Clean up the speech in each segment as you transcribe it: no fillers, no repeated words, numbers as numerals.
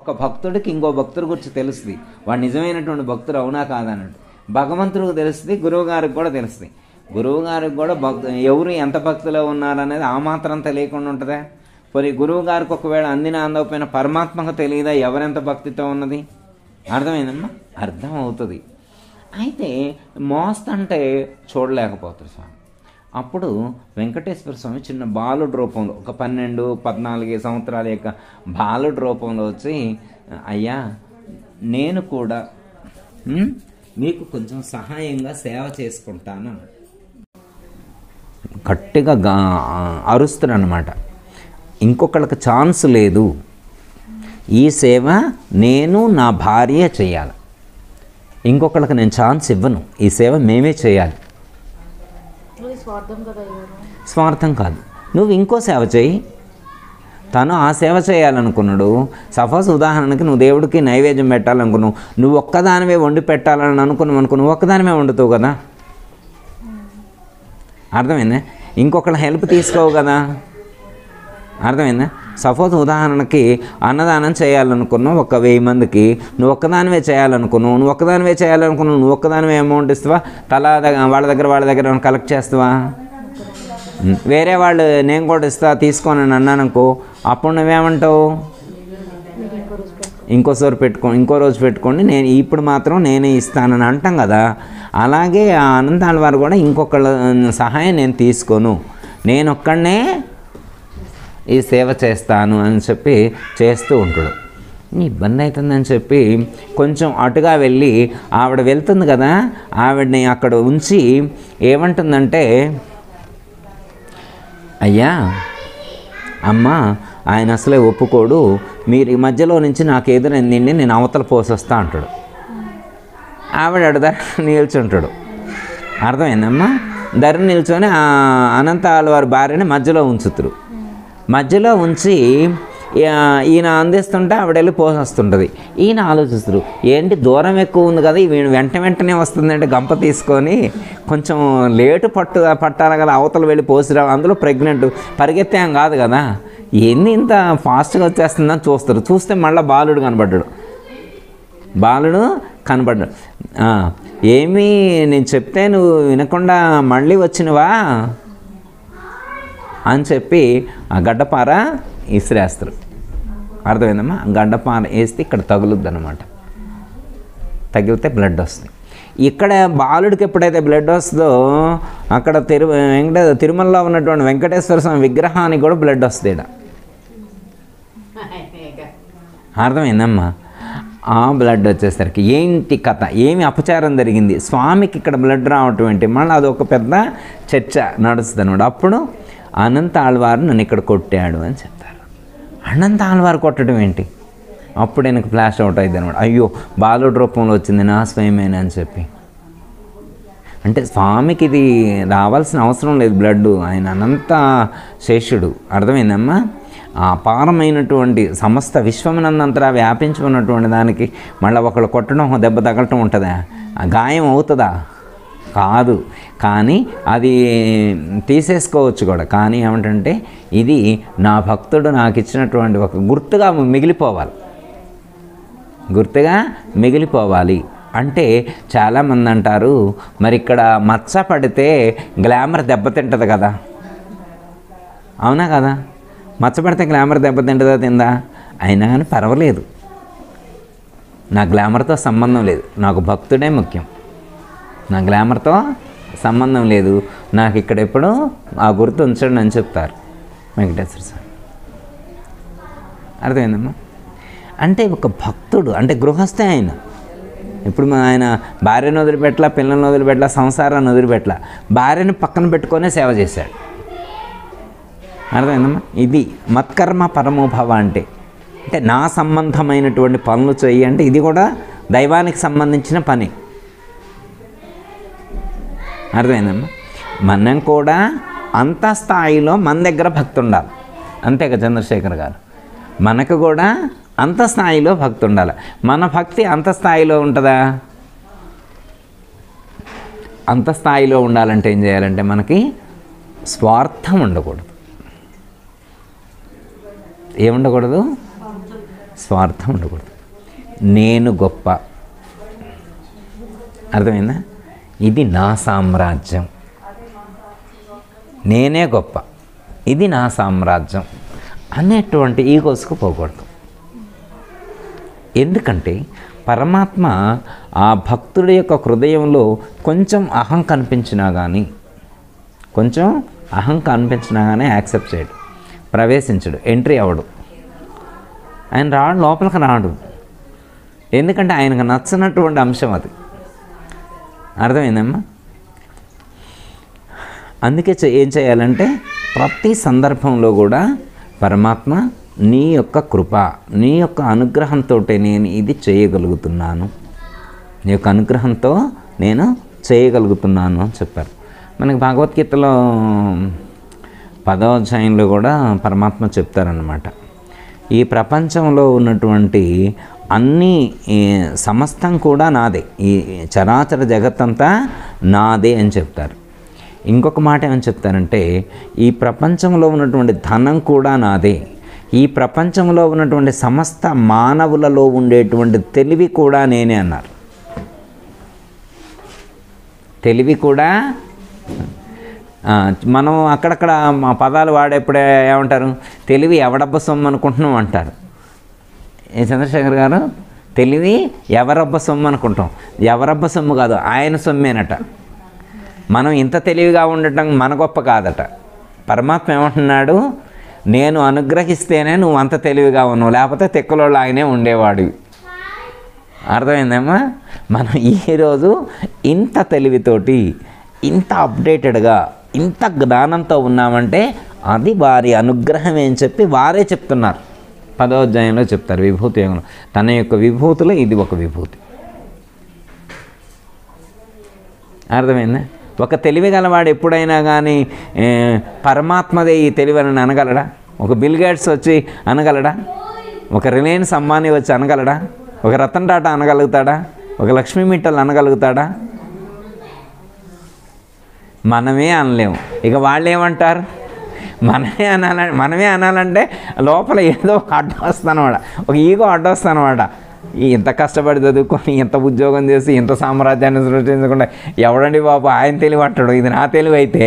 ఒక భక్తుడికి ఇంకో భక్తుడి గురించి తెలుస్తుంది, వాడు నిజమైనటువంటి భక్తుడు అవునా కాదన్నట్టు. భగవంతుడికి తెలుస్తుంది, గురువు గారికి కూడా తెలుస్తుంది. గురువు గారికి కూడా ఎవరు ఎంత భక్తిలో ఉన్నారనేది ఆ మాత్రం తెలియకుండా ఉంటుందా? పోనీ గురువు గారికి ఒకవేళ అందిన అందకపోయినా పరమాత్మకు తెలియదా ఎవరెంత భక్తితో ఉన్నది? అర్థమైందమ్మా? అర్థం అవుతుంది. అయితే మోస్తంటే చూడలేకపోతారు స్వామి. అప్పుడు వెంకటేశ్వర స్వామి చిన్న బాలుడు రూపంలో, ఒక 12-14 సంవత్సరాల యొక్క బాలుడు రూపంలో వచ్చి, అయ్యా నేను కూడా మీకు కొంచెం సహాయంగా సేవ చేసుకుంటాను గట్టిగా అరుస్తాడు అనమాట. ఇంకొకళ్ళకి ఛాన్స్ లేదు, ఈ సేవ నేను నా భార్య చేయాలి, ఇంకొకళ్ళకి నేను ఛాన్స్ ఇవ్వను, ఈ సేవ మేమే చేయాలి. స్వార్థం కాదు, నువ్వు ఇంకో సేవ చేయి. తను ఆ సేవ చేయాలనుకున్నాడు. సపోజ్ ఉదాహరణకి నువ్వు దేవుడికి నైవేద్యం పెట్టాలనుకున్నావు, నువ్వు ఒక్కదానివే వండి పెట్టాలని అనుకున్నావు అనుకో, నువ్వు ఒక్కదానివే వండుతావు కదా. అర్థమైందా? ఇంకొకళ్ళ హెల్ప్ తీసుకోవు కదా. అర్థమైందా? సపోజ్ ఉదాహరణకి అన్నదానం చేయాలనుకున్నావు, ఒక 1000 మందికి, నువ్వు ఒక్కదానివే చేయాలనుకున్నావు, నువ్వు ఒక్కదానివే అమౌంట్ ఇస్తావా? వాళ్ళ దగ్గర కలెక్ట్ చేస్తావా? వేరే వాళ్ళు నేను కూడా ఇస్తా తీసుకోని అన్నాను అనుకో, అప్పుడు నువ్వేమంటావు? ఇంకో రోజు పెట్టుకోండి, నేను ఇప్పుడు మాత్రం నేనే ఇస్తానని అంటాం కదా. అలాగే ఆ అనంతాల వారు కూడా ఇంకొకళ్ళ సహాయం నేను తీసుకోను, నేను ఒక్కడనే ఈ సేవ చేస్తాను అని చెప్పి చేస్తూ ఉంటాడు. ఇబ్బంది అవుతుందని చెప్పి కొంచెం అటుగా వెళ్ళి, ఆవిడ వెళ్తుంది కదా, ఆవిడని అక్కడ ఉంచి ఏమంటుందంటే, అయ్యా అమ్మ ఆయన అసలే ఒప్పుకోడు, మీరు ఈ మధ్యలో నుంచి నాకు ఎదురైంది నేను అవతల పోసొస్తా అంటాడు. ఆవిడ అడదా నిల్చుంటాడు. అర్థమైందమ్మా? ధర నిల్చొని అనంతాల వారి భార్యని మధ్యలో ఉంచుతారు. మధ్యలో ఉంచి ఈయన అందిస్తుంటే ఆవిడ వెళ్ళి పోసొస్తుంటుంది. ఈయన ఆలోచిస్తారు, ఏంటి దూరం ఎక్కువ ఉంది కదా, ఈయన వెంటనే వస్తుందంటే గంప తీసుకొని కొంచెం లేటు పట్టాలి కదా, అవతల వెళ్ళి పోసిరా. అందులో ప్రెగ్నెంట్, పరిగెత్తాం కాదు కదా, ఏంది ఇంత ఫాస్ట్గా వచ్చేస్తుందని చూస్తారు. చూస్తే మళ్ళీ బాలుడు కనబడ్డాడు. ఏమీ నేను చెప్తే నువ్వు వినకుండా మళ్ళీ వచ్చినవా అని చెప్పి ఆ గడ్డపార ఇసిరేస్తారు. అర్థమైందమ్మా? గడ్డపార వేస్తే ఇక్కడ తగులుద్ది అనమాట. తగిలితే బ్లడ్ వస్తుంది. ఇక్కడ బాలుడికి ఎప్పుడైతే బ్లడ్ వస్తుందో అక్కడ తిరుమలలో ఉన్నటువంటి వెంకటేశ్వర స్వామి విగ్రహానికి కూడా బ్లడ్ వస్తుంది. ఇక్కడ అర్థమైందమ్మా? ఆ బ్లడ్ వచ్చేసరికి ఏంటి కథ, ఏమి అపచారం జరిగింది, స్వామికి ఇక్కడ బ్లడ్ రావటం ఏంటి, మళ్ళీ అదొక పెద్ద చర్చ నడుస్తుంది అనమాట. అప్పుడు అనంత ఆళ్వారు నన్ను ఇక్కడ కొట్టాడు అని చెప్తారు. అనంత ఆళ్వారు కొట్టడం ఏంటి? అప్పుడు எனக்கு ఫ్లాష్ అవుట్ అయింది అనమాట. అయ్యో బాలుడు రూపంలో వచ్చింది నా స్వయమేనా అని చెప్పి. అంటే స్వామికి ఇది రావాల్సిన అవసరం లేదు బ్లడ్, ఆయన అనంత శేషుడు. అర్థమైందమ్మా? ఆ అపారమైనటువంటి సమస్త విశ్వమునందంతరా వ్యాపించి ఉన్నటువంటి దానికి మళ్ళీ ఒకళ్ళు కొట్టడం, దెబ్బ తగలటం ఉంటుందా? గాయం అవుతుందా? కాదు. కానీ అది తీసేసుకోవచ్చు కూడా. కానీ ఏమిటంటే ఇది నా భక్తుడు నాకు ఇచ్చినటువంటి ఒక గుర్తుగా మిగిలిపోవాలి. అంటే చాలామంది అంటారు, మరి ఇక్కడ మచ్చ పడితే గ్లామర్ దెబ్బతింటుంది కదా. అవునా కదా? మచ్చ పడితే గ్లామర్ దెబ్బతింటుందా? తిందా? అయినా కానీ పర్వాలేదు, నా గ్లామర్తో సంబంధం లేదు, నాకు భక్తుడే ముఖ్యం. నా గ్లామర్తో సంబంధం లేదు, నాకు ఇక్కడ ఎప్పుడు ఆ గుర్తు ఉంచండి అని చెప్తారు వెంకటేశ్వర స్వామి. అర్థమైందమ్మా? అంటే ఒక భక్తుడు అంటే గృహస్థే ఆయన. ఇప్పుడు ఆయన భార్యను వదిలిపెట్టలా, పిల్లలను వదిలిపెట్టలా, సంసారాన్ని వదిలిపెట్టలా, భార్యను పక్కన పెట్టుకొనే సేవ చేశాడు. అర్థమైందమ్మా? ఇది మత్కర్మ పరమోభవ అంటే నా సంబంధమైనటువంటి పనులు చెయ్యి అంటే ఇది కూడా దైవానికి సంబంధించిన పని. అర్థమైందమ్మా? మనం కూడా అంత స్థాయిలో మన దగ్గర భక్తి ఉండాలి. అంతేగా చంద్రశేఖర్ గారు? మనకు కూడా అంత స్థాయిలో భక్తి ఉండాలి. మన భక్తి అంత స్థాయిలో ఉంటుందా? అంత స్థాయిలో ఉండాలంటే ఏం చేయాలంటే మనకి స్వార్థం ఉండకూడదు. ఏముండకూడదు? స్వార్థం ఉండకూడదు. నేను గొప్ప, అర్థమైందా? ఇది నా సామ్రాజ్యం, నేనే గొప్ప, ఇది నా సామ్రాజ్యం అనేటువంటి ఈగోస్కు పోకూడదు. ఎందుకంటే పరమాత్మ ఆ భక్తుడి యొక్క హృదయంలో కొంచెం అహం కనిపించినా కానీ యాక్సెప్ట్ చేయడు, ప్రవేశించడు, ఎంట్రీ అవ్వడు. ఆయన రాడు, లోపలికి రాడు. ఎందుకంటే ఆయనకు నచ్చనటువంటి అంశం అది. అర్థమైందమ్మా? అందుకే ఏం చేయాలంటే ప్రతి సందర్భంలో కూడా పరమాత్మ నీ యొక్క కృప, నీ యొక్క అనుగ్రహంతో నేను ఇది చేయగలుగుతున్నాను, నీ యొక్క అనుగ్రహంతో నేను చేయగలుగుతున్నాను అని చెప్పారు. మనకి భగవద్గీతలో 10వ అధ్యాయంలో కూడా పరమాత్మ చెప్తారన్నమాట. ఈ ప్రపంచంలో ఉన్నటువంటి అన్ని సమస్తం కూడా నాదే, ఈ చరాచర జగత్తంతా నాదే అని చెప్తారు. ఇంకొక మాట ఏమని చెప్తారంటే ఈ ప్రపంచంలో ఉన్నటువంటి ధనం కూడా నాదే, ఈ ప్రపంచంలో ఉన్నటువంటి సమస్త మానవులలో ఉండేటువంటి తెలివి కూడా నేనే అన్నారు. తెలివి కూడా మనం అక్కడక్కడ మా పదాలు వాడేప్పుడే ఏమంటారు, తెలివి ఎవడబ్బ సొమ్ము అనుకుంటున్నాం అంటారు. ఏ చంద్రశేఖర్ గారు, తెలివి ఎవరబ్బ సొమ్ము అనుకుంటాం. ఎవరబ్బ సొమ్ము కాదు, ఆయన సొమ్మేనట. మనం ఇంత తెలివిగా ఉండటం మన గొప్ప కాదట. పరమాత్మ ఏమంటున్నాడు, నేను అనుగ్రహిస్తేనే నువ్వు అంత తెలివిగా ఉన్నావు, లేకపోతే తెక్కలోళ్ళు ఆయనే ఉండేవాడు. అర్థమైందమ్మా? మనం ఈరోజు ఇంత తెలివితోటి, ఇంత అప్డేటెడ్గా, ఇంత జ్ఞానంతో ఉన్నామంటే అది వారి అనుగ్రహం అని చెప్పి వారే చెప్తున్నారు. 10వ అధ్యాయంలో చెప్తారు విభూతి యోగంలో. తన యొక్క విభూతిలో ఇది ఒక విభూతి. అర్థమైందా? ఒక తెలివి గలవాడు ఎప్పుడైనా కానీ పరమాత్మదే ఈ తెలివని అనగలడా? ఒక బిల్ గేట్స్ వచ్చి అనగలడా? ఒక రిలయన్స్ అంబానీ వచ్చి అనగలడా? ఒక రతన్ టాటా అనగలుగుతాడా? ఒక లక్ష్మీ మిట్టల్ అనగలుగుతాడా? మనమే అనలేము. ఇక వాళ్ళు ఏమంటారు? మనమే అనాలంటే లోపల ఏదో అడ్డు వస్తానమాట, ఒక ఈగో అడ్డు వస్తానమాట. ఇంత కష్టపడి చదువుకొని, ఇంత ఉద్యోగం చేసి, ఇంత సామ్రాజ్యాన్ని సృష్టించకుండా ఎవడండి బాబు ఆయన తెలివి అంటాడు, ఇది నా తెలివి అయితే.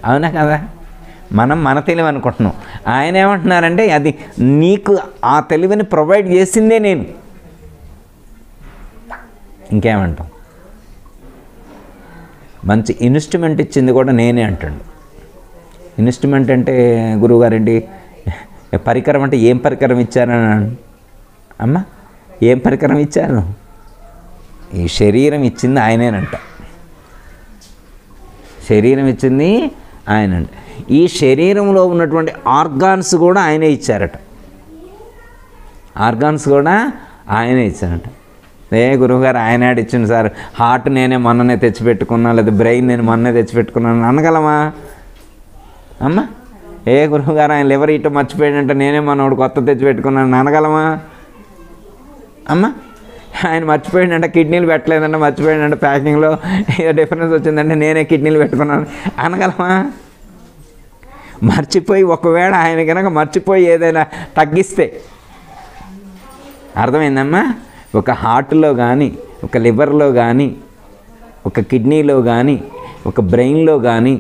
అవునా కదా? మనం మన తెలివి అనుకుంటున్నాం. ఆయన ఏమంటున్నారంటే అది నీకు ఆ తెలివిని ప్రొవైడ్ చేసిందే నేను. ఇంకేమంటాం? మంచి ఇన్స్ట్రుమెంట్ ఇచ్చింది కూడా నేనే అంటాడు. ఇన్స్ట్రుమెంట్ అంటే గురువుగారండి పరికరం అంటే ఏం పరికరం ఇచ్చారని అమ్మ, ఏం పరికరం ఇచ్చారు? ఈ శరీరం ఇచ్చింది ఆయనేనంట. శరీరం ఇచ్చింది ఆయనంట. ఈ శరీరంలో ఉన్నటువంటి ఆర్గాన్స్ కూడా ఆయనే ఇచ్చారట. ఆర్గాన్స్ కూడా ఆయనే ఇచ్చారట. గురువుగారు ఆయన ఇచ్చింది సార్, హార్ట్ నేనే మొన్ననే తెచ్చిపెట్టుకున్నా, లేదా బ్రెయిన్ నేను మొన్నే తెచ్చిపెట్టుకున్నాను అనగలమా అమ్మ? గురువుగారు ఆయన లివర్ ఇటు మర్చిపోయాడంటే నేనే మనోడు కొత్త తెచ్చిపెట్టుకున్నాను అనగలమా అమ్మ? ఆయన మర్చిపోయాడంటే కిడ్నీలు పెట్టలేదంటే, మర్చిపోయాడంటే ప్యాకింగ్లో ఏదో డిఫరెన్స్ వచ్చిందంటే నేనే కిడ్నీలు పెట్టుకున్నాను అనగలమా? మర్చిపోయి ఒకవేళ ఆయన కనుక మర్చిపోయి ఏదైనా తగ్గిస్తే, అర్థమైందమ్మా? ఒక హార్ట్లో కానీ, ఒక లివర్లో కానీ, ఒక కిడ్నీలో కానీ, ఒక బ్రెయిన్లో కానీ,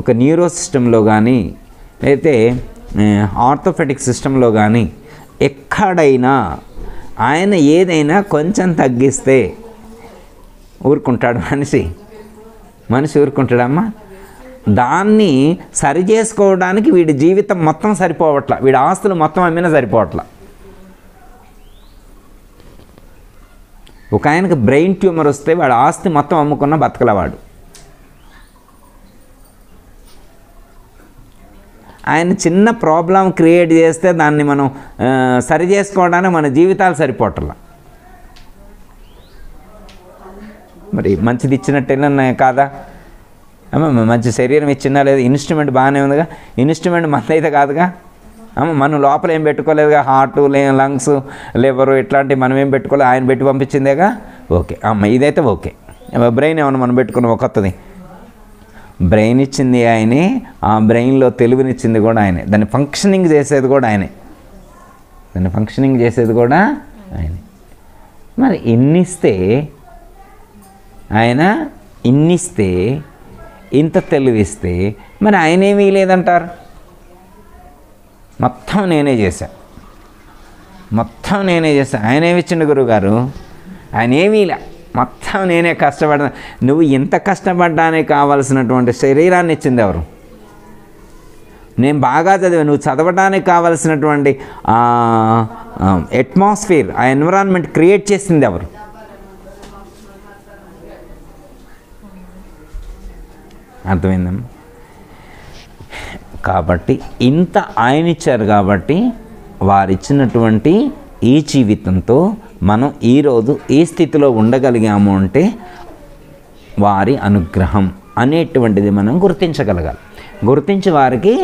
ఒక న్యూరో సిస్టంలో కానీ, అయితే ఆర్థోపెడిక్ సిస్టంలో కానీ ఎక్కడైనా ఆయన ఏదైనా కొంచెం తగ్గిస్తే ఊరుకుంటాడు మనిషి ఊరుకుంటాడమ్మా? దాన్ని సరి చేసుకోవడానికి వీడి జీవితం మొత్తం సరిపోవట్ల, వీడి ఆస్తులు మొత్తం అమ్మినా సరిపోవట్ల. ఒక ఆయనకు బ్రెయిన్ ట్యూమర్ వస్తే వాడు ఆస్తి మొత్తం అమ్ముకున్న బతకలవాడు. ఆయన చిన్న ప్రాబ్లం క్రియేట్ చేస్తే దాన్ని మనం సరి చేసుకోవడానికి మన జీవితాలు సరిపోవట్ల. మరి మంచిది ఇచ్చినట్టేనా కాదా అమ్మ? మంచి శరీరం ఇచ్చినా లేదా? ఇన్స్ట్రుమెంట్ బాగానే ఉందిగా. ఇన్స్ట్రుమెంట్ మనదైతే కాదుగా అమ్మ. మనం లోపల ఏం పెట్టుకోలేదుగా, హార్టు, లంగ్స్, లివరు ఇట్లాంటివి మనం ఏం పెట్టుకోలేదు, ఆయన పెట్టి పంపించిందేగా. ఓకే అమ్మ, ఇదైతే ఓకే. బ్రెయిన్ ఏమన్నా మనం పెట్టుకున్నాం కొత్తది? బ్రెయిన్ ఇచ్చింది ఆయనే, ఆ బ్రెయిన్లో తెలివినిచ్చింది కూడా ఆయనే, దాన్ని ఫంక్షనింగ్ చేసేది కూడా ఆయనే, దాన్ని ఫంక్షనింగ్ చేసేది కూడా ఆయనే. మరి ఇన్నిస్తే ఆయన, ఇన్నిస్తే ఇంత తెలివిస్తే మరి ఆయనేమీ లేదంటారు. మొత్తం నేనే చేశా, మొత్తం నేనే చేశా. ఆయన ఏమిచ్చిండు గురువుగారు? ఆయన ఏమీ లే, మొత్తం నేనే కష్టపడ్డా. నువ్వు ఇంత కష్టపడ్డానికి కావలసినటువంటి శరీరాన్ని ఇచ్చింది ఎవరు? నేను బాగా చదివా, నువ్వు చదవడానికి కావలసినటువంటి అట్మాస్ఫియర్, ఆ ఎన్విరాన్మెంట్ క్రియేట్ చేసింది ఎవరు? అర్థమైందమ్మా? కాబట్టి ఇంత ఆయన ఇచ్చారు కాబట్టి వారిచ్చినటువంటి ఈ జీవితంతో మనం ఈరోజు ఈ స్థితిలో ఉండగలిగాము అంటే వారి అనుగ్రహం అనేటువంటిది మనం గుర్తించగలగాలి. గుర్తించి వారికి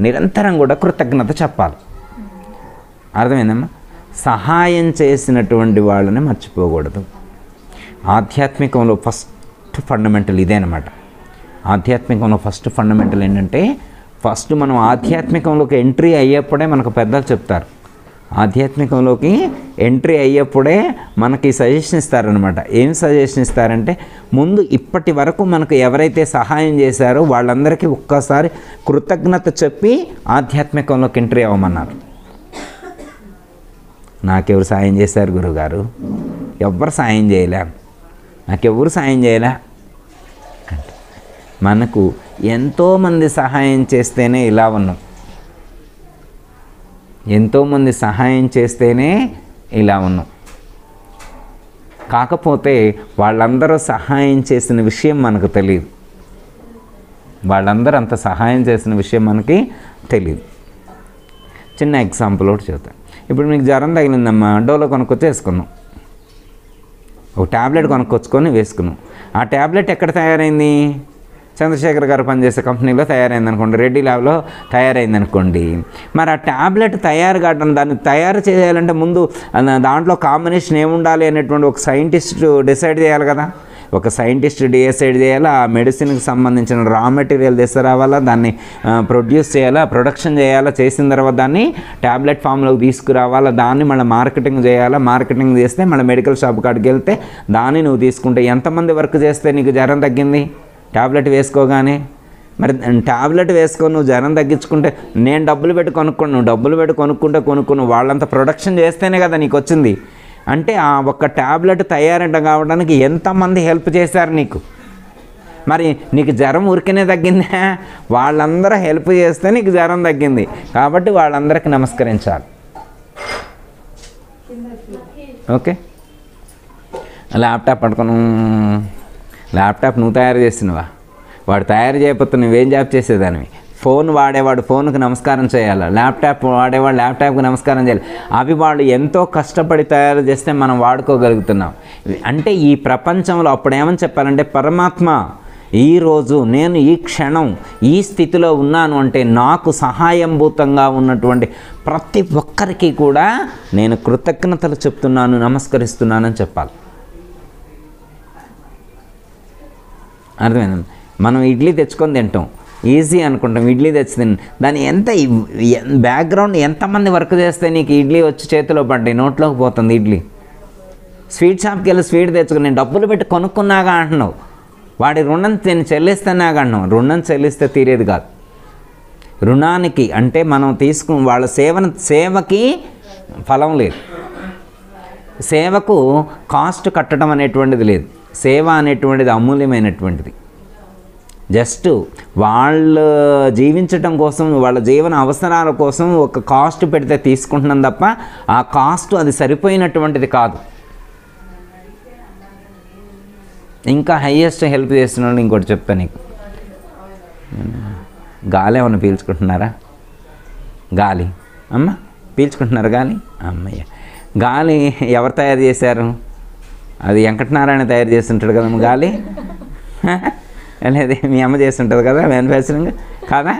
నిరంతరం కూడా కృతజ్ఞత చెప్పాలి. అర్థమైందమ్మా? సహాయం చేసినటువంటి వాళ్ళని మర్చిపోకూడదు. ఆధ్యాత్మికంలో ఫస్ట్ ఫండమెంటల్ ఇదేనమాట. ఆధ్యాత్మికంలో ఫస్ట్ ఫండమెంటల్ ఏంటంటే, ఫస్ట్ మనం ఆధ్యాత్మికంలోకి ఎంట్రీ అయ్యేప్పుడే మనకు పెద్దలు చెప్తారు, ఆధ్యాత్మికంలోకి ఎంట్రీ అయ్యేప్పుడే మనకి సజెషన్ ఇస్తారనమాట. ఏం సజెషన్ ఇస్తారంటే, ముందు ఇప్పటి వరకు మనకు ఎవరైతే సహాయం చేశారో వాళ్ళందరికీ ఒక్కసారి కృతజ్ఞత చెప్పి ఆధ్యాత్మికంలోకి ఎంట్రీ అవ్వమన్నారు. నాకెవరు సాయం చేశారు గురువుగారు? ఎవ్వరు సాయం చేయలే, నాకెవరు సాయం చేయలే. మనకు ఎంతోమంది సహాయం చేస్తేనే ఇలా ఉన్నాం, ఎంతోమంది సహాయం చేస్తేనే ఇలా ఉన్నాం. కాకపోతే వాళ్ళందరూ సహాయం చేసిన విషయం మనకు తెలియదు, వాళ్ళందరూ అంత సహాయం చేసిన విషయం మనకి తెలియదు. చిన్న ఎగ్జాంపుల్ ఒకటి చెప్తాను. ఇప్పుడు మీకు జ్వరం తగిలిందమ్మా, డోలో కొనుక్కొచ్చి వేసుకున్నాం, ఒక ట్యాబ్లెట్ కొనుక్కొచ్చుకొని వేసుకున్నాం. ఆ ట్యాబ్లెట్ ఎక్కడ తయారైంది? చంద్రశేఖర్ గారు పనిచేసే కంపెనీలో తయారైంది అనుకోండి, రెడ్డి ల్యాబ్లో తయారైంది అనుకోండి. మరి ఆ ట్యాబ్లెట్ తయారు కావడం, దాన్ని తయారు చేయాలంటే ముందు దాంట్లో కాంబినేషన్ ఏముండాలి అనేటువంటి ఒక సైంటిస్ట్ డిసైడ్ చేయాలి కదా. ఒక సైంటిస్ట్ డిసైడ్ చేయాలా, ఆ మెడిసిన్కి సంబంధించిన రా మెటీరియల్ తీసుకురావాలా, దాన్ని ప్రొడ్యూస్ చేయాలా, ప్రొడక్షన్ చేయాలా, చేసిన తర్వాత దాన్ని ట్యాబ్లెట్ ఫామ్లోకి తీసుకురావాలా, దాన్ని మళ్ళీ మార్కెటింగ్ చేయాలా, మార్కెటింగ్ చేస్తే మళ్ళీ మెడికల్ షాప్ కాడికి వెళ్తే దాన్ని నువ్వు తీసుకుంటే ఎంతమంది వర్క్ చేస్తే నీకు జ్వరం తగ్గింది? ట్యాబ్లెట్ వేసుకోగానే. మరి ట్యాబ్లెట్ వేసుకొని నువ్వు జ్వరం తగ్గించుకుంటే, నేను డబ్బులు పెట్టి కొనుక్కోను, నువ్వు డబ్బులు పెట్టి కొనుక్కుంటూ వాళ్ళంతా ప్రొడక్షన్ చేస్తేనే కదా నీకు వచ్చింది. అంటే ఆ ఒక్క ట్యాబ్లెట్ తయారంట కావడానికి ఎంతమంది హెల్ప్ చేశారు నీకు? మరి నీకు జ్వరం ఊరికనే తగ్గిందా? వాళ్ళందరూ హెల్ప్ చేస్తే నీకు జ్వరం తగ్గింది. కాబట్టి వాళ్ళందరికీ నమస్కరించాలి. ఓకే. ల్యాప్టాప్ పట్టుకుని, ల్యాప్టాప్ నువ్వు తయారు చేసినవా? వాడు తయారు చేయకపోతే నువ్వేం జాబ్ చేసేదానివి? ఫోన్ వాడేవాడు ఫోన్కి నమస్కారం చేయాలి, ల్యాప్టాప్ వాడేవాడు ల్యాప్టాప్కి నమస్కారం చేయాలి. అవి వాళ్ళు ఎంతో కష్టపడి తయారు చేస్తే మనం వాడుకోగలుగుతున్నాం. అంటే ఈ ప్రపంచంలో అప్పుడు ఏమని చెప్పాలంటే, పరమాత్మ ఈరోజు నేను ఈ క్షణం ఈ స్థితిలో ఉన్నాను అంటే నాకు సహాయంభూతంగా ఉన్నటువంటి ప్రతి ఒక్కరికి కూడా నేను కృతజ్ఞతలు చెప్తున్నాను, నమస్కరిస్తున్నానని చెప్పాలి. అర్థమైంది? మనం ఇడ్లీ తెచ్చుకొని తింటాం, ఈజీ అనుకుంటాం, ఇడ్లీ తెచ్చి దాన్ని ఎంత బ్యాక్గ్రౌండ్ ఎంతమంది వర్క్ చేస్తే నీకు ఇడ్లీ వచ్చి చేతిలో పడ్డాయి, నోట్లోకి పోతుంది ఇడ్లీ. స్వీట్ షాప్కి వెళ్ళి స్వీట్ తెచ్చుకుని నేను డబ్బులు పెట్టి కొనుక్కున్నాగా అంటున్నావు, వాడి రుణం నేను చెల్లిస్తానాగా అంటున్నావు. రుణం చెల్లిస్తే తీరేది కాదు. రుణానికి అంటే మనం తీసుకుని వాళ్ళ సేవకి ఫలం లేదు, సేవకు కాస్ట్ కట్టడం అనేటువంటిది లేదు. సేవ అనేటువంటిది అమూల్యమైనటువంటిది. జస్ట్ వాళ్ళు జీవించటం కోసం, వాళ్ళ జీవన అవసరాల కోసం ఒక కాస్ట్ పెడితే తీసుకుంటున్నాం తప్ప ఆ కాస్ట్ అది సరిపోయినటువంటిది కాదు. ఇంకా హయ్యెస్ట్ హెల్ప్ చేస్తున్నాడు. ఇంకోటి చెప్తా నీకు, గాలి ఏమన్నా పీల్చుకుంటున్నారా? గాలి అమ్మ పీల్చుకుంటున్నారా గాలి? అమ్మయ్య, గాలి ఎవరు తయారు చేశారు? అది వెంకటనారాయణ తయారు చేస్తుంటాడు కదమ్మ గాలి. అనేది మీ అమ్మ చేస్తుంటుంది కదా మ్యానుఫ్యాక్చరింగ్ కాదా?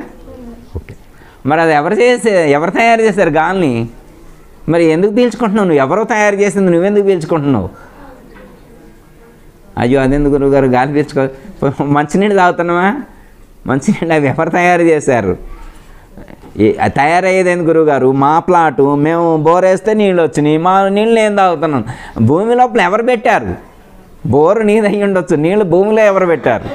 ఓకే. మరి అది ఎవరు తయారు చేశారు గాలిని? మరి ఎందుకు పీల్చుకుంటున్నావు? నువ్వు ఎవరో తయారు చేసింది నువ్వెందుకు పీల్చుకుంటున్నావు? అయ్యో అదెందుకు గురువుగారు గాలి పీల్చుకో, మంచినీళ్ళు తాగుతున్నావా? మంచినీళ్ళు అవి ఎవరు తయారు చేశారు? తయారయ్యేది ఏంది గురువుగారు? మా ప్లాటు, మేము బోరేస్తే నీళ్ళు వచ్చినాయి, మా నీళ్ళు నేను తాగుతున్నాను. భూమి లోపల ఎవరు పెట్టారు? బోరు నీది అయ్యి ఉండొచ్చు, నీళ్ళు భూమిలో ఎవరు పెట్టారు?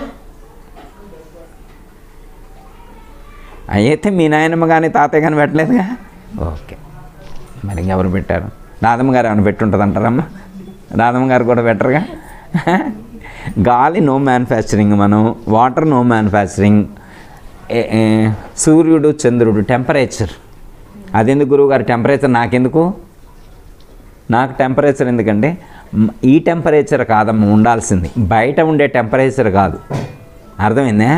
అయితే మీ నాయనమ్మ కానీ తాతయ్య కానీ పెట్టలేదుగా. ఓకే, మరి ఇంకెవరు పెట్టారు? రాధమ్మ గారు ఏమైనా పెట్టుంటుంది అంటారమ్మా? రాధమ్మ గారు కూడా పెట్టరుగా. గాలి నో మ్యానుఫ్యాక్చరింగ్, మనం వాటర్ నో మ్యానుఫ్యాక్చరింగ్, సూర్యుడు చంద్రుడు టెంపరేచర్. అదెందుకు గురువుగారు టెంపరేచర్? నాకెందుకు? నాకు టెంపరేచర్ ఎందుకంటే ఈ టెంపరేచర్ కాదమ్మా ఉండాల్సింది, బయట ఉండే టెంపరేచర్ కాదు. అర్థమైందా?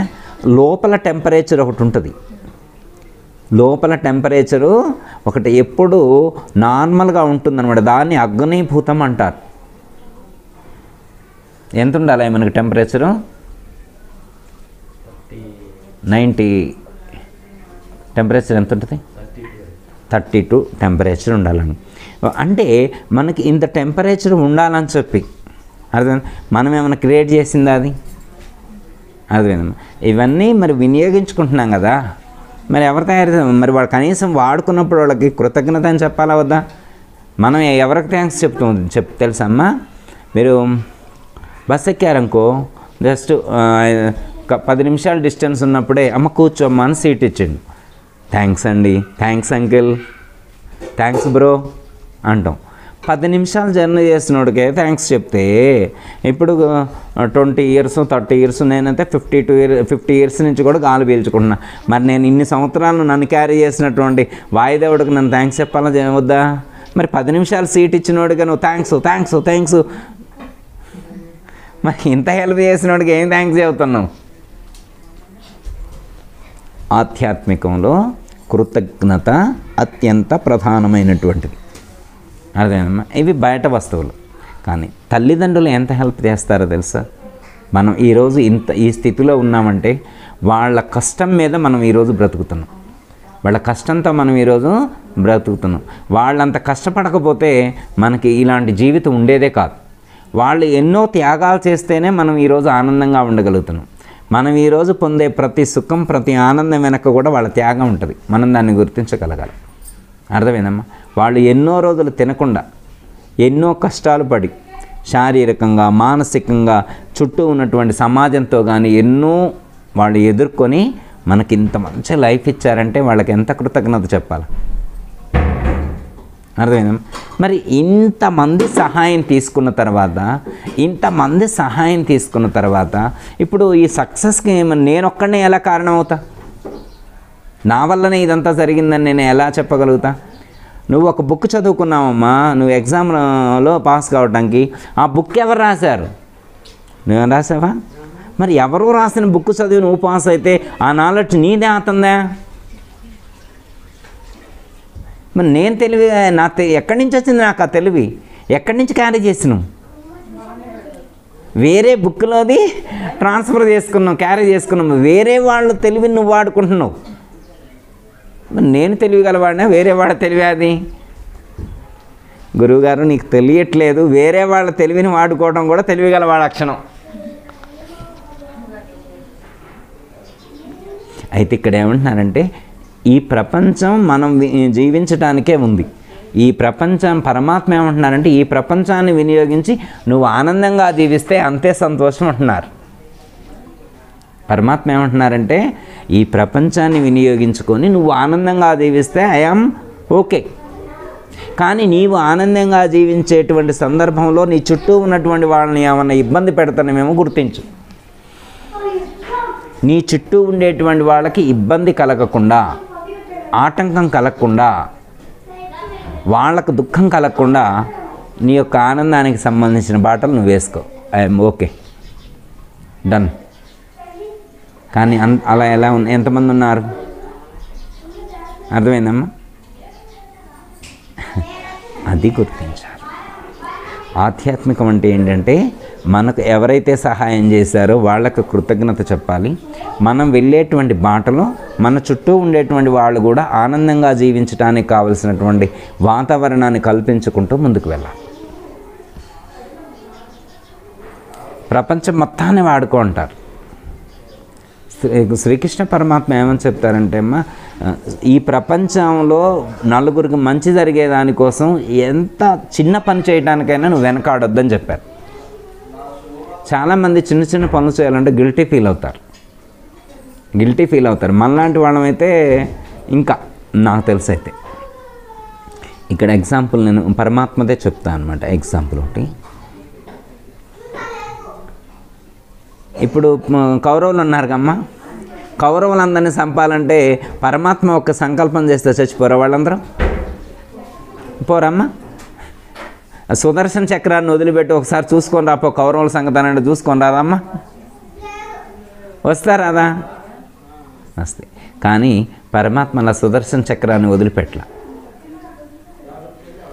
లోపల టెంపరేచర్ ఒకటి ఉంటుంది. లోపల టెంపరేచరు ఒకటి ఎప్పుడు నార్మల్గా ఉంటుందన్నమాట. దాన్ని అగ్నిభూతం అంటారు. ఎంత ఉండాలి మనకి టెంపరేచరు? 90. టెంపరేచర్ ఎంత ఉంటుంది? 32 టెంపరేచర్ ఉండాలని. అంటే మనకి ఇంత టెంపరేచర్ ఉండాలని చెప్పి అర్థం, మనం ఏమైనా క్రియేట్ చేసిందా అది? అర్థమైందమ్మా. ఇవన్నీ మరి వినియోగించుకుంటున్నాం కదా, మరి ఎవరు తయారు? మరి వాడు కనీసం వాడుకున్నప్పుడు వాళ్ళకి కృతజ్ఞత అని చెప్పాలా వద్దా? మనం ఎవరికి థ్యాంక్స్ తెలుసమ్మా? మీరు బస్ ఎక్కారనుకో, జస్ట్ 10 నిమిషాలు డిస్టెన్స్ ఉన్నప్పుడే అమ్మ కూర్చోమ్మా అని సీట్ ఇచ్చిండు. థ్యాంక్స్ అండి, థ్యాంక్స్ అంకిల్, థ్యాంక్స్ బ్రో అంటాం. 10 నిమిషాలు జర్నీ చేసినోడికే థ్యాంక్స్ చెప్తే, ఇప్పుడు 20 ఇయర్స్ 30 ఇయర్స్, నేనైతే 50 ఇయర్స్ నుంచి కూడా గాలి పీల్చుకుంటున్నా. మరి నేను ఇన్ని సంవత్సరాలు నన్ను క్యారీ చేసినటువంటి వాయుదేవుడికి నన్ను థ్యాంక్స్ చెప్పాలా వద్దా? మరి 10 నిమిషాలు సీట్ ఇచ్చినోడిగా నువ్వు థ్యాంక్స్ థ్యాంక్స్ థ్యాంక్స్, మరి ఇంత హెల్ప్ చేసినోడికి ఏం థ్యాంక్స్ చెబుతున్నావు? ఆధ్యాత్మికంలో కృతజ్ఞత అత్యంత ప్రధానమైనటువంటిది. అర్థమేనమ్మా? ఇవి బయట వస్తువులు. కానీ తల్లిదండ్రులు ఎంత హెల్ప్ చేస్తారో తెలుసా? మనం ఈరోజు ఈ స్థితిలో ఉన్నామంటే వాళ్ళ కష్టం మీద మనం ఈరోజు బ్రతుకుతున్నాం. వాళ్ళ కష్టంతో మనం ఈరోజు బ్రతుకుతున్నాం. వాళ్ళంత కష్టపడకపోతే మనకి ఇలాంటి జీవితం ఉండేదే కాదు. వాళ్ళు ఎన్నో త్యాగాలు చేస్తేనే మనం ఈరోజు ఆనందంగా ఉండగలుగుతున్నాం. మనం ఈరోజు పొందే ప్రతి సుఖం, ప్రతి ఆనందం వెనక కూడా వాళ్ళ త్యాగం ఉంటుంది. మనం దాన్ని గుర్తించగలగాలి. అర్థమైందమ్మా? వాళ్ళు ఎన్నో రోజులు తినకుండా, ఎన్నో కష్టాలు పడి, శారీరకంగా మానసికంగా చుట్టూ ఉన్నటువంటి సమాజంతో కానీ ఎన్నో వాళ్ళు ఎదుర్కొని మనకి ఇంత మంచి లైఫ్ ఇచ్చారంటే వాళ్ళకి ఎంత కృతజ్ఞత చెప్పాలి? అర్థమైందమ్మా? మరి ఇంతమంది సహాయం తీసుకున్న తర్వాత ఇప్పుడు ఈ సక్సెస్కి నేను ఒక్కడనే ఎలా కారణమవుతా? నా వల్లనే ఇదంతా జరిగిందని నేను ఎలా చెప్పగలుగుతా? నువ్వు ఒక బుక్ చదువుకున్నావమ్మా, నువ్వు ఎగ్జామ్లో పాస్ కావడానికి. ఆ బుక్ ఎవరు రాశారు? నువ్వు రాసావా? మరి ఎవరు రాసిన బుక్ చదివి నువ్వు పాస్ అయితే ఆ నాలెడ్జ్ నీదే అవుతుందా? మరి నేను తెలివి ఎక్కడి నుంచి వచ్చింది? నాకు ఆ తెలివి ఎక్కడి నుంచి క్యారీ చేసినావు? వేరే బుక్లోది ట్రాన్స్ఫర్ చేసుకున్నావు, క్యారీ చేసుకున్నావు. వేరే వాళ్ళు తెలివిని నువ్వు వాడుకుంటున్నావు. మరి నేను తెలియగలవాడినా? వేరే వాళ్ళ తెలివి అది? గురువుగారు నీకు తెలియట్లేదు, వేరే వాళ్ళ తెలివిని వాడుకోవడం కూడా తెలివిగలవాడ లక్షణం. అయితే ఇక్కడ ఏమంటున్నారంటే ఈ ప్రపంచం మనం జీవించటానికే ఉంది. ఈ ప్రపంచం పరమాత్మ ఏమంటున్నారంటే ఈ ప్రపంచాన్ని వినియోగించి నువ్వు ఆనందంగా జీవిస్తే అంతే సంతోషం అంటున్నారు. పరమాత్మ ఏమంటున్నారంటే ఈ ప్రపంచాన్ని వినియోగించుకొని నువ్వు ఆనందంగా జీవిస్తే ఐఆమ్ ఓకే. కానీ నీవు ఆనందంగా జీవించేటువంటి సందర్భంలో నీ చుట్టూ ఉన్నటువంటి వాళ్ళని ఏమన్నా ఇబ్బంది పెడతానేమో గుర్తించు. నీ చుట్టూ ఉండేటువంటి వాళ్ళకి ఇబ్బంది కలగకుండా, ఆటంకం కలగకుండా, వాళ్ళకు దుఃఖం కలగకుండా నీ యొక్క ఆనందానికి సంబంధించిన బాటలు నువ్వు వేసుకో. I'm okay, done. కానీ అలా ఎలా ఎంతమంది ఉన్నారు? అర్థమైందమ్మా? అది గుర్తించాలి. ఆధ్యాత్మికం అంటే ఏంటంటే మనకు ఎవరైతే సహాయం చేశారో వాళ్ళకు కృతజ్ఞత చెప్పాలి. మనం వెళ్ళేటువంటి బాటలో మన చుట్టూ ఉండేటువంటి వాళ్ళు కూడా ఆనందంగా జీవించడానికి కావలసినటువంటి వాతావరణాన్ని కల్పించుకుంటూ ముందుకు వెళ్ళాలి. ప్రపంచం మొత్తాన్ని వాడుకుంటారు. శ్రీకృష్ణ పరమాత్మ ఏమని చెప్తారంటే అమ్మ, ఈ ప్రపంచంలో నలుగురికి మంచి జరిగే దానికోసం ఎంత చిన్న పని చేయడానికైనా నువ్వు వెనకాడొద్దని చెప్పారు. చాలామంది చిన్న చిన్న పనులు చేయాలంటే గిల్టీ ఫీల్ అవుతారు. మనలాంటి వాళ్ళమైతే ఇంకా నాకు తెలుసు. అయితే ఇక్కడ ఎగ్జాంపుల్ నేను పరమాత్మదే చెప్తాను అనమాట. ఎగ్జాంపుల్ ఒకటి, ఇప్పుడు కౌరవులు ఉన్నారు కమ్మా, కౌరవులందరినీ చంపాలంటే పరమాత్మ ఒక సంకల్పం చేస్తే చచ్చిపోరా వాళ్ళందరూ? పోరమ్మా? సుదర్శన చక్రాన్ని వదిలిపెట్టి ఒకసారి చూసుకొని రాపో కౌరవుల సంగతి అంటే చూసుకొని రాదమ్మా? వస్తారాదా? వస్తే. కానీ పరమాత్మ అలా సుదర్శన చక్రాన్ని వదిలిపెట్టల.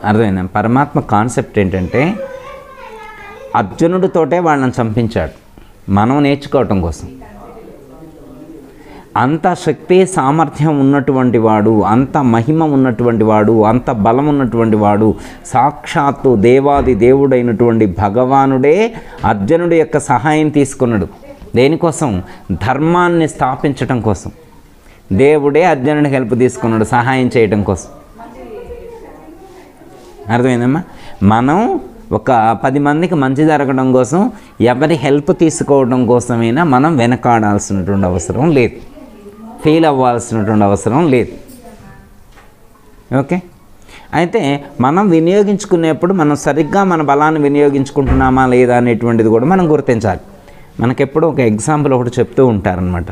అర్థమైందా? పరమాత్మ కాన్సెప్ట్ ఏంటంటే అర్జునుడితోటే వాళ్ళని చంపించాడు మనం నేర్చుకోవటం కోసం. అంత శక్తి సామర్థ్యం ఉన్నటువంటి వాడు, అంత మహిమ ఉన్నటువంటి వాడు, అంత బలం ఉన్నటువంటి వాడు, సాక్షాత్తు దేవాది దేవుడైనటువంటి భగవానుడే అర్జునుడి యొక్క సహాయం తీసుకున్నాడు. దేనికోసం? ధర్మాన్ని స్థాపించటం కోసం. దేవుడే అర్జునుడి హెల్ప్ తీసుకున్నాడు సహాయం చేయటం కోసం. అర్థమైందమ్మా? మనం ఒక 10 మందికి మంచి జరగడం కోసం ఎవరి హెల్ప్ తీసుకోవడం కోసమైనా మనం వెనకాడాల్సినటువంటి అవసరం లేదు, ఫెయిల్ అవ్వాల్సినటువంటి అవసరం లేదు. ఓకే. అయితే మనం వినియోగించుకునేప్పుడు మనం సరిగ్గా మన బలాన్ని వినియోగించుకుంటున్నామా లేదా అనేటువంటిది కూడా మనం గుర్తించాలి. మనకెప్పుడు ఒక ఎగ్జాంపుల్ ఒకటి చెప్తూ ఉంటారనమాట.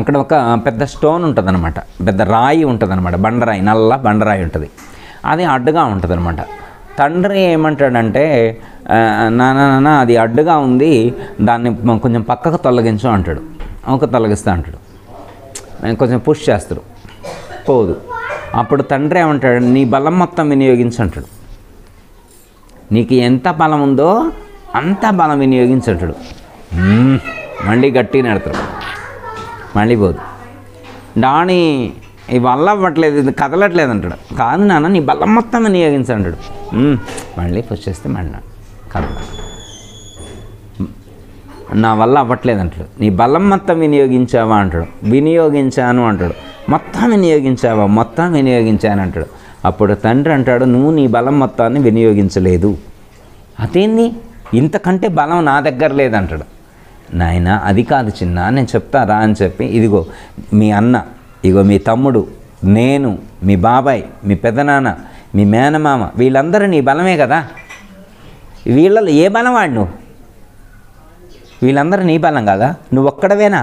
అక్కడ ఒక పెద్ద స్టోన్ ఉంటుందన్నమాట, పెద్ద రాయి ఉంటుందన్నమాట, బండరాయి, నల్ల బండరాయి ఉంటుంది. అది అడ్డుగా ఉంటుందన్నమాట. తండ్రి ఏమంటాడంటే, నాన్న అది అడ్డుగా ఉంది, దాన్ని కొంచెం పక్కకు తొలగించు అంటాడు. ఒక తొలగిస్తా అంటాడు. కొంచెం పుష్ చేస్తాడు, పోదు. అప్పుడు తండ్రి ఏమంటాడు, నీ బలం మొత్తం వినియోగించు అంటాడు. నీకు ఎంత బలం ఉందో అంత బలం వినియోగించంటాడు. మళ్ళీ గట్టిగా నెడతాడు, మళ్ళీ పోదు. దాని ఈ వల్ల అవ్వట్లేదు, ఇది కదలట్లేదు అంటాడు. కాదు నాన్న నీ బలం మొత్తం వినియోగించంటాడు. మళ్ళీ పుష్ చేస్తే మళ్ళీ కదల, నా వల్ల అవ్వట్లేదు అంటాడు. నీ బలం మొత్తం వినియోగించావా అంటాడు. వినియోగించాను అంటాడు. మొత్తం వినియోగించావా? మొత్తం వినియోగించాను అంటాడు. అప్పుడు తండ్రి అంటాడు, నువ్వు నీ బలం మొత్తాన్ని వినియోగించలేదు. అదేంది, ఇంతకంటే బలం నా దగ్గర లేదంటాడు. నాయన అది కాదు చిన్న, నేను చెప్తారా అని చెప్పి, ఇదిగో మీ అన్న, ఇగో మీ తమ్ముడు, నేను, మీ బాబాయ్, మీ పెదనాన్న, మీ మేనమామ, వీళ్ళందరూ నీ బలమే కదా. వీళ్ళలో ఏ బలం వాడు నువ్వు? వీళ్ళందరూ నీ బలం కదా, నువ్వు ఒక్కడవేనా?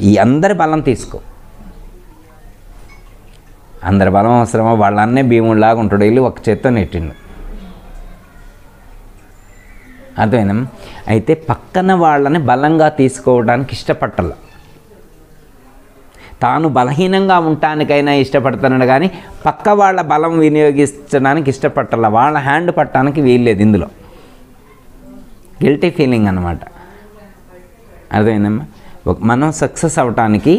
ఈ అందరి బలం తీసుకో. అందరి బలం అవసరమా? వాళ్ళన్నే భీముడిలాగా ఉంటాడు, వెళ్ళి ఒక చేత్తో నెట్టిండు. అర్థమైనా? అయితే పక్కన వాళ్ళని బలంగా తీసుకోవడానికి ఇష్టపట్టాల. తాను బలహీనంగా ఉండటానికైనా ఇష్టపడతాడు కానీ పక్క వాళ్ళ బలం వినియోగించడానికి ఇష్టపట్టాల. వాళ్ళ హ్యాండ్ పట్టడానికి వీల్లేదు. ఇందులో గిల్టీ ఫీలింగ్ అన్నమాట. అర్థమైందమ్మా? మనం సక్సెస్ అవటానికి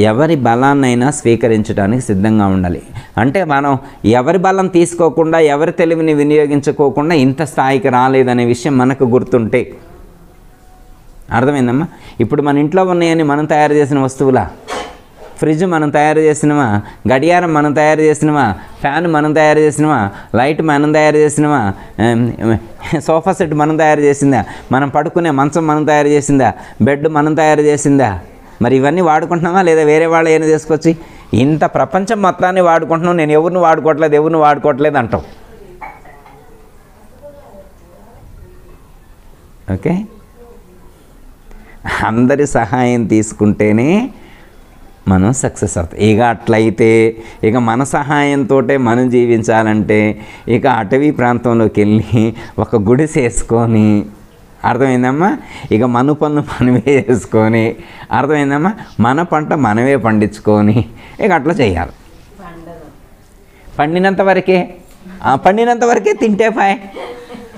ఎవరి బలాన్నైనా స్వీకరించడానికి సిద్ధంగా ఉండాలి. అంటే మనం ఎవరి బలం తీసుకోకుండా, ఎవరి తెలివిని వినియోగించుకోకుండా ఇంత స్థాయికి రాలేదనే విషయం మనకు గుర్తుంటే. అర్థమైందమ్మా? ఇప్పుడు మన ఇంట్లో ఉన్నాయని మనం తయారు చేసిన వస్తువులా? ఫ్రిడ్జ్ మనం తయారు చేసినవా? గడియారం మనం తయారు చేసినవా? ఫ్యాన్ మనం తయారు చేసినవా? లైట్ మనం తయారు చేసినవా? సోఫా సెట్ మనం తయారు చేసిందా? మనం పడుకునే మంచం మనం తయారు చేసిందా? బెడ్ మనం తయారు చేసిందా? మరి ఇవన్నీ వాడుకుంటున్నావా లేదా వేరే వాళ్ళు ఏమైనా తీసుకొచ్చి? ఇంత ప్రపంచం మొత్తాన్ని వాడుకుంటున్నావు, నేను ఎవరిని వాడుకోవట్లేదు అంటాం. ఓకే. అందరి సహాయం తీసుకుంటేనే మనం సక్సెస్ అవుతాం. ఇక అట్లయితే ఇక మన సహాయంతో మనం జీవించాలంటే ఇక అటవీ ప్రాంతంలోకి వెళ్ళి ఒక గుడిసె వేసుకొని, అర్థమైందమ్మా, ఇక మన పనులు మనమే చేసుకొని, అర్థమైందమ్మా, మన పంట మనమే పండించుకొని ఇక అట్లా చేయాలి. పండినంత వరకే తింటే పాయ్.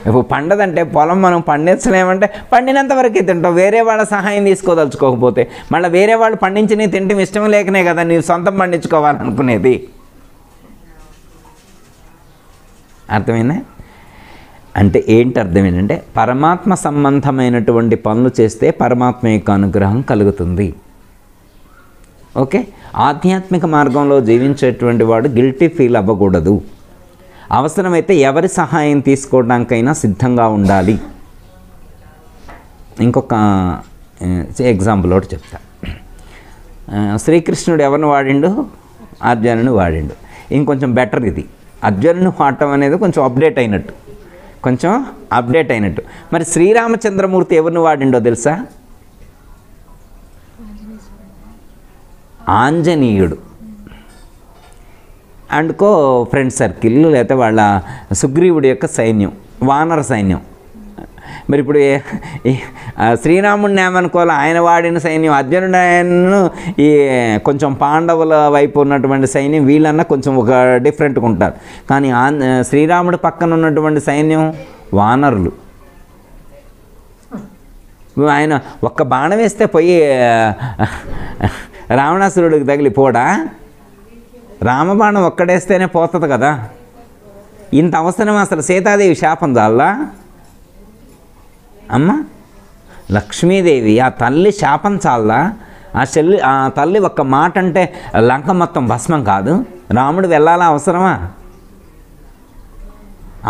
ఇప్పుడు పండదంటే పొలం మనం పండించలేమంటే పండినంత వరకే తింటాం. వేరే వాళ్ళ సహాయం తీసుకోదలుచుకోకపోతే మళ్ళీ వేరే వాళ్ళు పండించినవి తింటాం ఇష్టం లేకనే కదా నీవు సొంతం పండించుకోవాలనుకునేది. అర్థమైందా? అంటే ఏంటి అర్థం ఏంటంటే పరమాత్మ సంబంధమైనటువంటి పనులు చేస్తే పరమాత్మ యొక్క అనుగ్రహం కలుగుతుంది. ఓకే, ఆధ్యాత్మిక మార్గంలో జీవించేటువంటి వాడు గిల్టీ ఫీల్ అవ్వకూడదు. అవసరమైతే ఎవరి సహాయం తీసుకోవడానికైనా సిద్ధంగా ఉండాలి. ఇంకొక ఎగ్జాంపుల్ ఒకటి చెప్తా. శ్రీకృష్ణుడు ఎవరిని వాడిండు? అర్జునుని వాడిండు. ఇంకొంచెం బెటర్ ఇది, అర్జునుని వాడటం అనేది కొంచెం అప్డేట్ అయినట్టు. మరి శ్రీరామచంద్రమూర్తి ఎవరిని వాడిండో తెలుసా? ఆంజనేయుడు అండ్కో ఫ్రెండ్ సర్కిల్, లేకపోతే వాళ్ళ సుగ్రీవుడి యొక్క సైన్యం, వానర సైన్యం. మరి ఇప్పుడు శ్రీరాముడిని ఏమనుకోవాలి, ఆయన వాడిన సైన్యం, అర్జునుడు ఈ కొంచెం పాండవుల వైపు ఉన్నటువంటి సైన్యం, వీళ్ళన్నా కొంచెం ఒక డిఫరెంట్గా ఉంటారు. కానీ శ్రీరాముడి పక్కన ఉన్నటువంటి సైన్యం వానరులు. ఆయన ఒక్క బాణం వేస్తే పోయి రావణాసురుడికి తగిలిపోడా? రామబాణం ఒక్కడేస్తేనే పోతుంది కదా. ఇంత అవసరం అసలు సీతాదేవి శాపం చాలా? అమ్మ లక్ష్మీదేవి ఆ తల్లి శాపం చాలా? ఆ తల్లి ఒక్క మాట అంటే లంక మొత్తం భస్మం కాదు? రాముడు వెళ్ళాలా అవసరమా?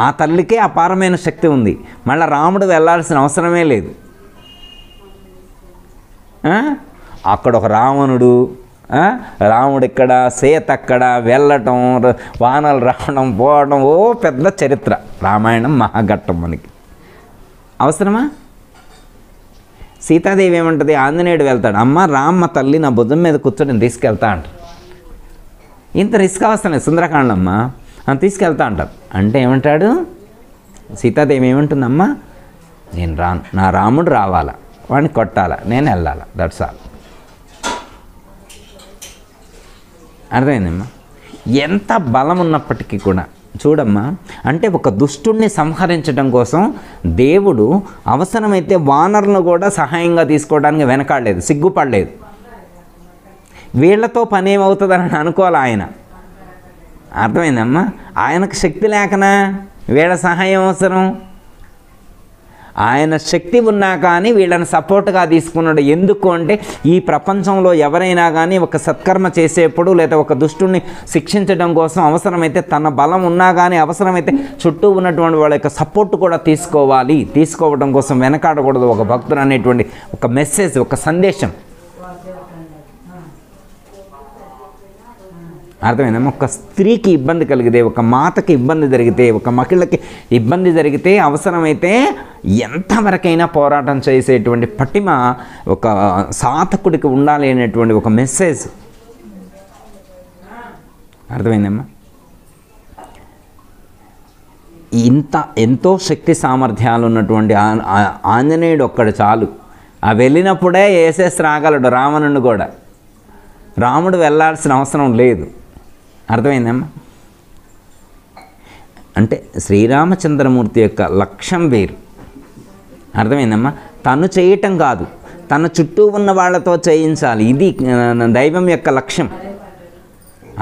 ఆ తల్లికే అపారమైన శక్తి ఉంది, మళ్ళీ రాముడు వెళ్ళాల్సిన అవసరమే లేదు. అక్కడ ఒక రావణుడు, రాముడు ఇక్కడ, సీత అక్కడ, వెళ్ళటం, వానలు రావడం పోవడం, ఓ పెద్ద చరిత్ర. రామాయణం మహాఘట్టం మనకి అవసరమా? సీతాదేవి ఏమంటుంది? ఆంజనేయుడు వెళ్తాడు, అమ్మ రామ్మ తల్లి నా భుజం మీద కూర్చొని తీసుకెళ్తా అంటారు. ఇంత రిస్క్ అవసరం లేదు, సుందరకాండమ్మ తీసుకెళ్తా అంటారు. అంటే ఏమంటాడు? సీతాదేవి ఏమంటుందమ్మా, నేను రాను, నా రాముడు రావాలా, వాడిని కొట్టాలా, నేను వెళ్ళాలా, దట్స్ ఆల్. అర్థమైందమ్మా? ఎంత బలం ఉన్నప్పటికీ కూడా చూడమ్మా, అంటే ఒక దుష్టుణ్ణి సంహరించడం కోసం దేవుడు అవసరమైతే వానరులను కూడా సహాయంగా తీసుకోవడానికి వెనకాడలేదు, సిగ్గుపడలేదు. వీళ్లతో పని ఏమవుతుందని అనుకోవాలి ఆయన. అర్థమైందమ్మా? ఆయనకు శక్తి లేకనా వీళ్ళ సహాయం అవసరం? ఆయన శక్తి ఉన్నా కానీ వీళ్ళని సపోర్ట్గా తీసుకున్నాడు. ఎందుకు అంటే ఈ ప్రపంచంలో ఎవరైనా కానీ ఒక సత్కర్మ చేసేప్పుడు లేదా ఒక దుష్టుని శిక్షించడం కోసం అవసరమైతే తన బలం ఉన్నా కానీ అవసరమైతే చుట్టూ ఉన్నటువంటి వాళ్ళ యొక్క సపోర్ట్ కూడా తీసుకోవాలి. తీసుకోవడం కోసం వెనకాడకూడదు. ఒక భక్తుడు అనేటువంటి ఒక మెసేజ్, ఒక సందేశం. అర్థమైందమ్మా? ఒక స్త్రీకి ఇబ్బంది కలిగితే, ఒక మాతకి ఇబ్బంది జరిగితే, ఒక మహిళకి ఇబ్బంది జరిగితే అవసరమైతే ఎంతవరకైనా పోరాటం చేసేటువంటి పటిమ ఒక సాధకుడికి ఉండాలి అనేటువంటి ఒక మెసేజ్. అర్థమైందమ్మా? ఎంతో శక్తి సామర్థ్యాలు ఉన్నటువంటి ఆంజనేయుడు ఒక్కడు చాలు. ఆ వెళ్ళినప్పుడే వేసేసి రాగలడు రావణుని కూడా. రాముడు వెళ్ళాల్సిన అవసరం లేదు. అర్థమైందమ్మా? అంటే శ్రీరామచంద్రమూర్తి యొక్క లక్ష్యం వేరు. అర్థమైందమ్మా? తను చేయటం కాదు, తన చుట్టూ ఉన్న వాళ్ళతో చేయించాలి. ఇది దైవం యొక్క లక్ష్యం.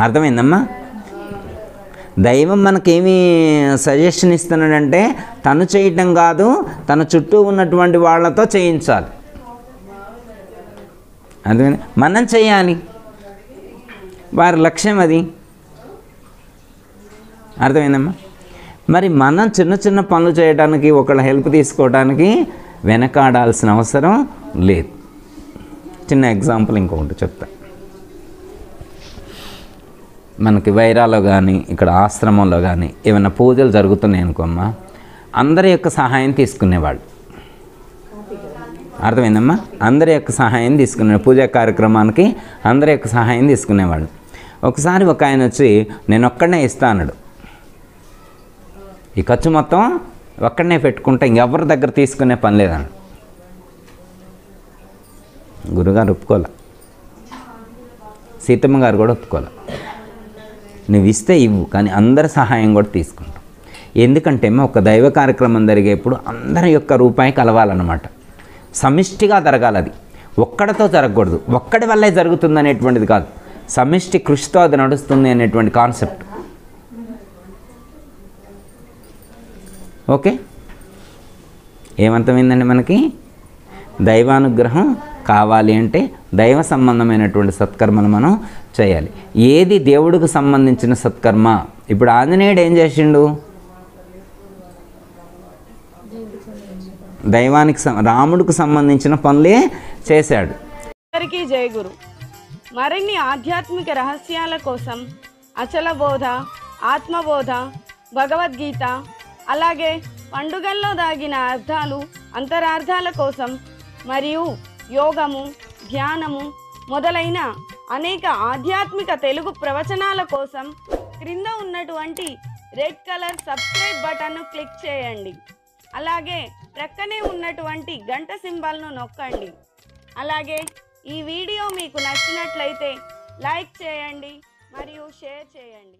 అర్థమైందమ్మా? దైవం మనకేమీ సజెషన్ ఇస్తున్నాడంటే తను చేయటం కాదు, తన చుట్టూ ఉన్నటువంటి వాళ్ళతో చేయించాలి. అర్థమైంది? మనం చేయాలి, వారి లక్ష్యం అది. అర్థమైందమ్మా? మరి మనం చిన్న చిన్న పనులు చేయడానికి, ఒకళ్ళ హెల్ప్ తీసుకోవడానికి వెనకాడాల్సిన అవసరం లేదు. చిన్న ఎగ్జాంపుల్ ఇంకొకటి చెప్తా. మనకి వైరాలో కానీ ఇక్కడ ఆశ్రమంలో కానీ ఏమైనా పూజలు జరుగుతున్నాయి అనుకోమ్మా, అందరి యొక్క సహాయం తీసుకునేవాళ్ళు. అర్థమైందమ్మా? అందరి యొక్క సహాయం తీసుకునే పూజా కార్యక్రమానికి అందరి యొక్క సహాయం తీసుకునేవాళ్ళు. ఒకసారి ఒక ఆయన వచ్చి నేను ఒక్కడనే ఇస్తా అన్నాడు. ఈ ఖర్చు మొత్తం ఒక్కడనే పెట్టుకుంటే ఇంకెవరి దగ్గర తీసుకునే పని లేదన్నాడు. గురుగారు ఒప్పుకోలే, సీతమ్మ గారు కూడా ఒప్పుకోలే. నువ్వు ఇస్తే ఇవ్వు, కానీ అందరి సహాయం కూడా తీసుకుంటాం. ఎందుకంటే ఒక దైవ కార్యక్రమం జరిగేప్పుడు అందరి యొక్క రూపాయి కలవాలన్నమాట. సమిష్టిగా జరగాలి. అది ఒక్కడితో జరగకూడదు, ఒక్కడి వల్లే జరుగుతుంది అనేటువంటిది కాదు. సమిష్టి కృషితో అది నడుస్తుంది అనేటువంటి కాన్సెప్ట్. ఓకే. ఏమర్థమైందండి మనకి? దైవానుగ్రహం కావాలి అంటే దైవ సంబంధమైనటువంటి సత్కర్మలు మనం చేయాలి. ఏది దేవుడికి సంబంధించిన సత్కర్మ? ఇప్పుడు ఆంజనేయుడు ఏం చేసిండు? దైవానికి రాముడికి సంబంధించిన పనులే చేశాడు. అందరికీ జై గురు. మరిన్ని ఆధ్యాత్మిక రహస్యాల కోసం అచల బోధ, ఆత్మబోధ, భగవద్గీత, అలాగే పండుగల్లో దాగిన అర్థాలు, అంతరార్థాల కోసం మరియు యోగము, ధ్యానము మొదలైన అనేక ఆధ్యాత్మిక తెలుగు ప్రవచనాల కోసం క్రింద ఉన్నటువంటి రెడ్ కలర్ సబ్స్క్రైబ్ బటన్ను క్లిక్ చేయండి. అలాగే ప్రక్కనే ఉన్నటువంటి గంట సింబల్ను నొక్కండి. అలాగే ఈ వీడియో మీకు నచ్చినట్లయితే లైక్ చేయండి మరియు షేర్ చేయండి.